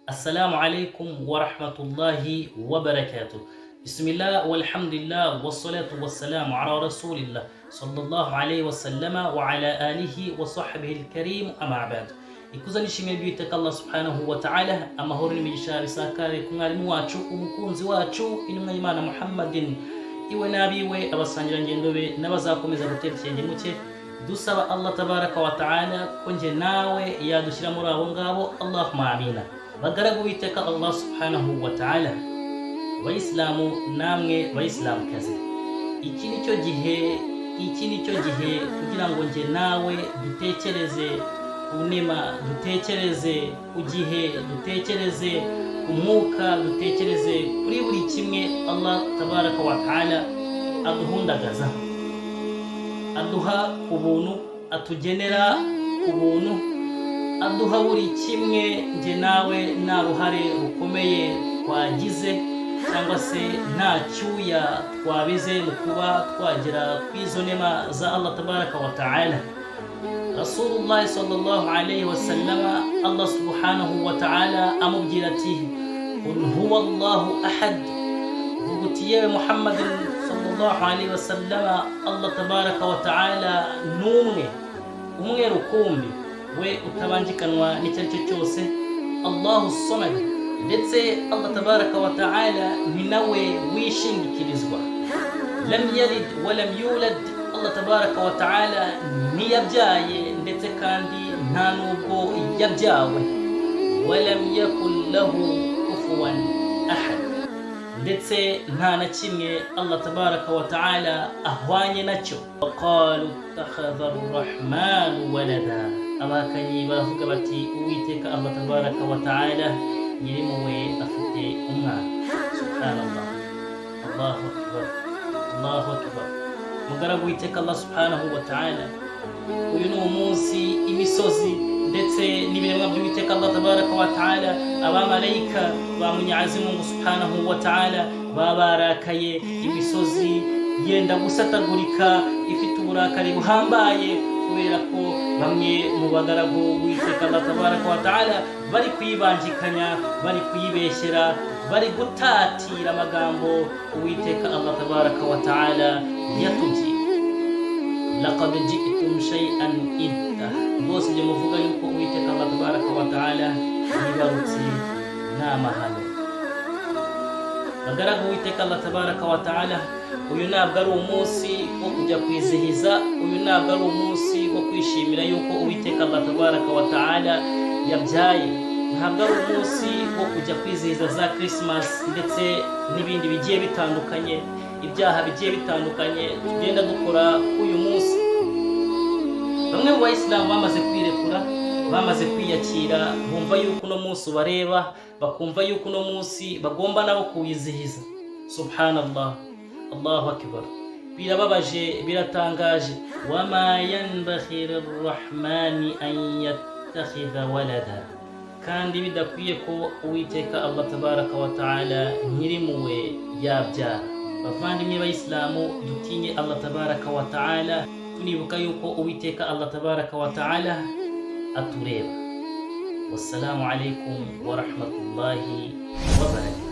Assalamu alaikum wa rahmatullahi wa barakatuh. Bismillah walhamdulillah wassalatu wassalamu ala rasulillah sallallahu alayhi wa sallama wa ala alihi wa sahbihi al-karim amma ba'd. Ikuza nishimye byiteka Allah subhanahu wa ta'ala, amahoro n'imigisha bisakare ku mwarimu wacu, umukunzi wacu, intumwa y'Imana Muhammadin, iwe nabiwe, abasangira ngendo be n'abazakomeza gutera ikirenge mu cye. Dusaba Allah tabaraka wa ta'ala ko nje nawe yadushyira muri abo ngabo, Allahumma amina. Bagaragu witeka Allah subhanahu wa ta'ala, Abayisilamu namwe bayisilamukazi, iki nicyo gihe kugira ngo nje nawe dutekereze unema, dutekereze ku gihe, dutekereze umwuka, dutekereze kuri buri kimwe Allah tabaraka wa ta'ala aduhundagazaho, aduha ku buntu, atugenera ku buntu, aduha buri kimwe nje nawe nta ruhare rukomeye twagize cyangwa se nta cyuya twabize mu kuba twagera ku izo nema za Allah tabaraka wa ta'ala. Rasulullah sallallahu alayhi wa sallama, Allah subhanahu wa ta'ala amubwira ati qul huwa Allahu ahad, vugutiye Muhammadin sallallahu alayhi wa sallama, Allah tabaraka wa ta'ala numwe, umwe rukumbi, we utabanjikanwa n'icyo ari cyo cyose, Allahu samad, ndetse Allah tabaraka wa ta'ala ni nawe wishingikirizwa, lam yalid wa lam yulad, Allah tabaraka wa ta'ala ntiyabyaye ndetse kandi nta nubwo yabyawe, walam yakul lahu kufuwan ahad, ndetse nta na kimwe Allah tabaraka wa ta'ala ahwanye nacyo. Waqalu ittakhadha ar-rahmanu walada, abakanyi baravuga bati uwiteka Allah tabaraka wa ta'ala nyirimuwe afite umwana. Subhanallah, Allahu akbar, Allahu akbar. Mugaragu witeka Allah subhanahu wa ta'ala, uyu ni umunsi imisozi ndetse n'ibiremwa by'uwiteka Allah tabaraka wa ta'ala, abamarayika ba Munyazi Mungu subhanahu wa ta'ala babarakaye, imisozi yenda gusatagurika ifite uburakari buhambaye, kubera ko bamwe mu bagaragu witeka Allah tabaraka wa ta'ala bari kuyibanjikanya, bari kuyibeshyera, bari gutatira amagambo uwiteka Allah tabaraka wa ta'ala yatubwiye. Laqad ji'tum shay'an idda, bose byo muvuga yuko uwiteka Allah tabaraka wa ta'ala yibarutse n'amahano. Bagaragu uwiteka Allah tabaraka wa ta'ala, uyu ntabwo ari umunsi wo kujya kwizihiza, uyu ntabwo ari umunsi wo kwishimira yuko uwiteka Allah tabaraka wa ta'ala yabyaye, ntabwo ari umunsi wo kujya kwizihiza za Christmas ndetse n'ibindi bigiye bitandukanye, ibyaha bigiye bitandukanye tugenda dukora uyu munsi. Bamwe mu bayisilamu bamaze kwirekura, bamaze kwiyakira, bumva yuko uno munsi ubareba, bakumva yuko uno munsi bagomba nabo kuwizihiza. Subhanallah, Allahu akbar. Birababaje, biratangaje. Wama yanbaghi lirrahmani an yattakhidha walada, kandi bidakwiye ko uwiteka Allah tabaraka wa ta'ala nyirimuwe yabyara. Bavandimwe bayisilamu, dutinye Allah tabaraka wa ta'ala, tunibuka yuko uwiteka Allah tabaraka wa ta'ala atureba. Wassalamu alaikum wa rahmatullahi wa barakatuh.